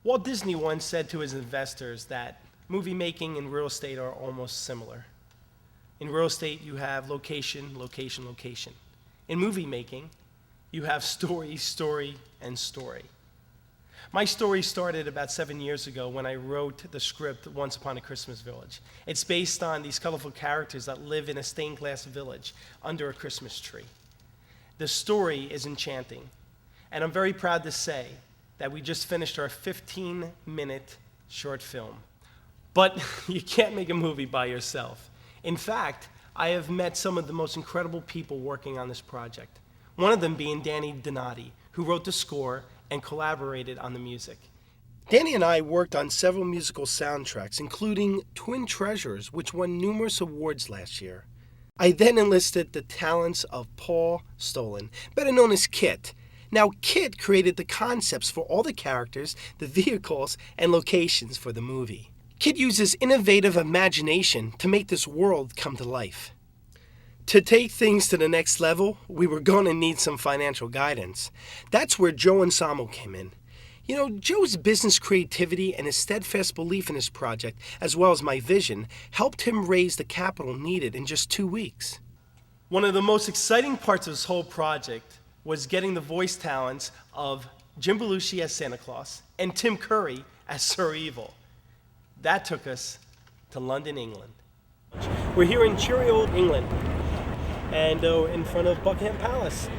Walt Disney once said to his investors that movie making and real estate are almost similar. In real estate, you have location, location, location. In movie making, you have story, story, and story. My story started about 7 years ago when I wrote the script Once Upon a Christmas Village. It's based on these colorful characters that live in a stained glass village under a Christmas tree. The story is enchanting, and I'm very proud to say that we just finished our 15-minute short film. But you can't make a movie by yourself. In fact, I have met some of the most incredible people working on this project. One of them being Danny Donati, who wrote the score and collaborated on the music. Danny and I worked on several musical soundtracks, including Twin Treasures, which won numerous awards last year. I then enlisted the talents of Paul Stolen, better known as Kit. Now, Kit created the concepts for all the characters, the vehicles, and locations for the movie. Kit uses innovative imagination to make this world come to life. To take things to the next level, we were going to need some financial guidance. That's where Joe Ansamo came in. You know, Joe's business creativity and his steadfast belief in his project, as well as my vision, helped him raise the capital needed in just 2 weeks. One of the most exciting parts of this whole project was getting the voice talents of Jim Belushi as Santa Claus and Tim Curry as Sir Evil. That took us to London, England. We're here in cheery old England, and in front of Buckingham Palace.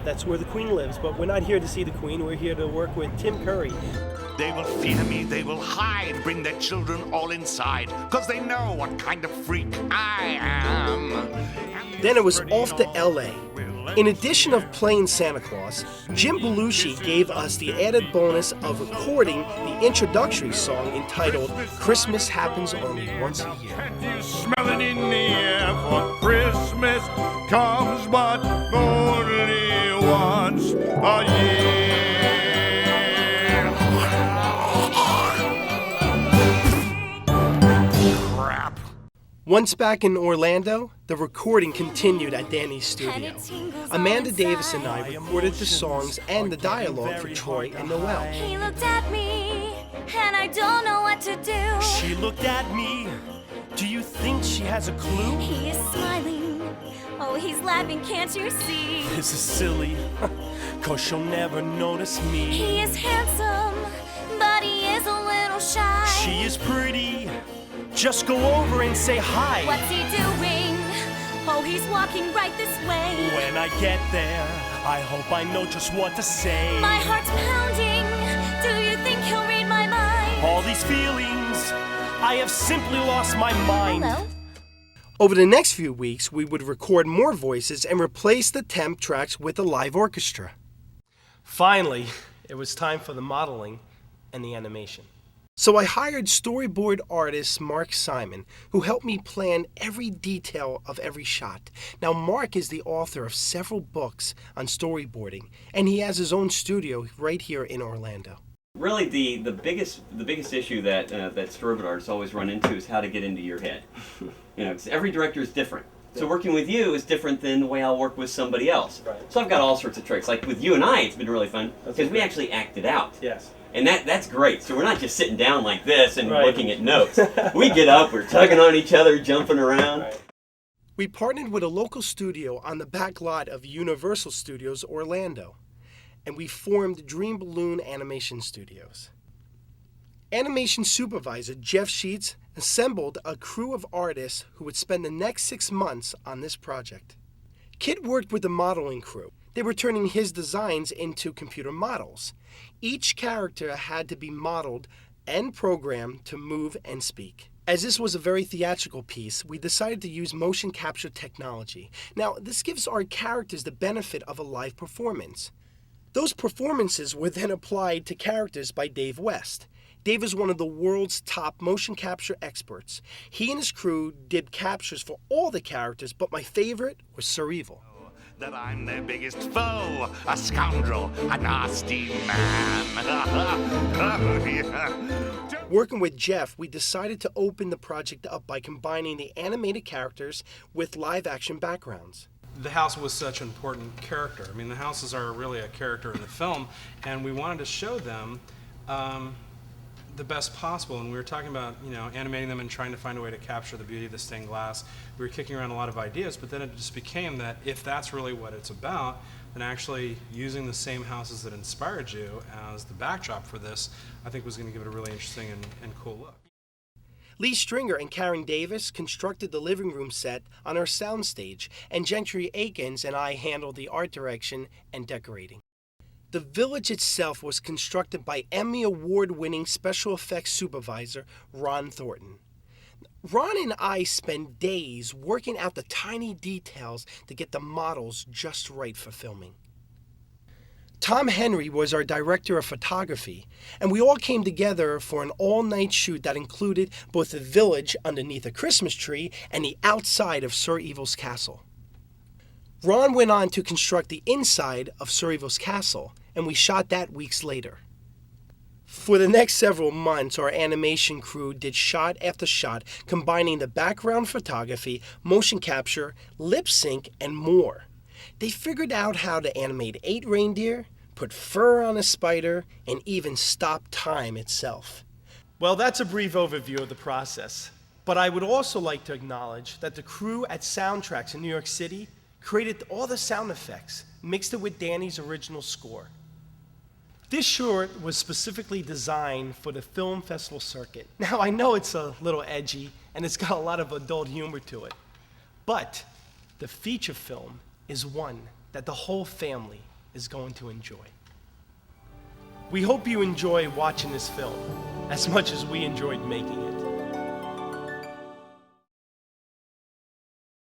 That's where the Queen lives, but we're not here to see the Queen, we're here to work with Tim Curry. They will fear me, they will hide, bring their children all inside, 'cause they know what kind of freak I am. Then it was off to LA. In addition of playing Santa Claus, Jim Belushi gave us the added bonus of recording the introductory song entitled Christmas Happens Only Once a Year. Can you smell it in the air? For Christmas comes but only once a year. Crap. Once back in Orlando, the recording continued at Danny's studio. Amanda Davis and I recorded the songs and the dialogue for Troy and Noel. He looked at me, and I don't know what to do. She looked at me. Do you think she has a clue? He is smiling. Oh, he's laughing, can't you see? This is silly, 'cause she'll never notice me. He is handsome, but he is a little shy. She is pretty. Just go over and say hi. What's he doing? Oh, he's walking right this way. When I get there, I hope I know just what to say. My heart's pounding. Do you think he'll read my mind? All these feelings, I have simply lost my mind. Hello? Over the next few weeks, we would record more voices and replace the temp tracks with a live orchestra. Finally, it was time for the modeling and the animation. So I hired storyboard artist Mark Simon, who helped me plan every detail of every shot. Now, Mark is the author of several books on storyboarding, and he has his own studio right here in Orlando. Really, the biggest issue that storyboard artists always run into is how to get into your head. You know, 'cause every director is different. So working with you is different than the way I'll work with somebody else. Right. So I've got all sorts of tricks. Like with you and I, it's been really fun because we actually act it out. Yes. And that's great. So we're not just sitting down like this and Right. looking at notes. We get up, we're tugging on each other, jumping around. Right. We partnered with a local studio on the back lot of Universal Studios Orlando, and we formed Dream Balloon Animation Studios. Animation supervisor Jeff Sheets assembled a crew of artists who would spend the next 6 months on this project. Kit worked with the modeling crew. They were turning his designs into computer models. Each character had to be modeled and programmed to move and speak. As this was a very theatrical piece, we decided to use motion capture technology. Now, this gives our characters the benefit of a live performance. Those performances were then applied to characters by Dave West. Dave is one of the world's top motion capture experts. He and his crew did captures for all the characters, but my favorite was Sir Evil. That I'm their biggest foe, a scoundrel, a nasty man. Working with Jeff, we decided to open the project up by combining the animated characters with live-action backgrounds. The house was such an important character. I mean, the houses are really a character in the film, and we wanted to show them the best possible. And we were talking about, animating them and trying to find a way to capture the beauty of the stained glass. We were kicking around a lot of ideas, but then it just became that if that's really what it's about, then actually using the same houses that inspired you as the backdrop for this, I think was going to give it a really interesting and cool look. Lee Stringer and Karen Davis constructed the living room set on our soundstage, and Gentry Akins and I handled the art direction and decorating. The village itself was constructed by Emmy Award-winning special effects supervisor Ron Thornton. Ron and I spent days working out the tiny details to get the models just right for filming. Tom Henry was our director of photography, and we all came together for an all-night shoot that included both the village underneath a Christmas tree and the outside of Sir Evil's castle. Ron went on to construct the inside of Sir Evil's castle, and we shot that weeks later. For the next several months, our animation crew did shot after shot, combining the background photography, motion capture, lip sync, and more. They figured out how to animate 8 reindeer, put fur on a spider, and even stop time itself. Well, that's a brief overview of the process. But I would also like to acknowledge that the crew at Soundtracks in New York City created all the sound effects, mixed it with Danny's original score. This short was specifically designed for the film festival circuit. Now, I know it's a little edgy, and it's got a lot of adult humor to it, but the feature film is one that the whole family is going to enjoy. We hope you enjoy watching this film as much as we enjoyed making it.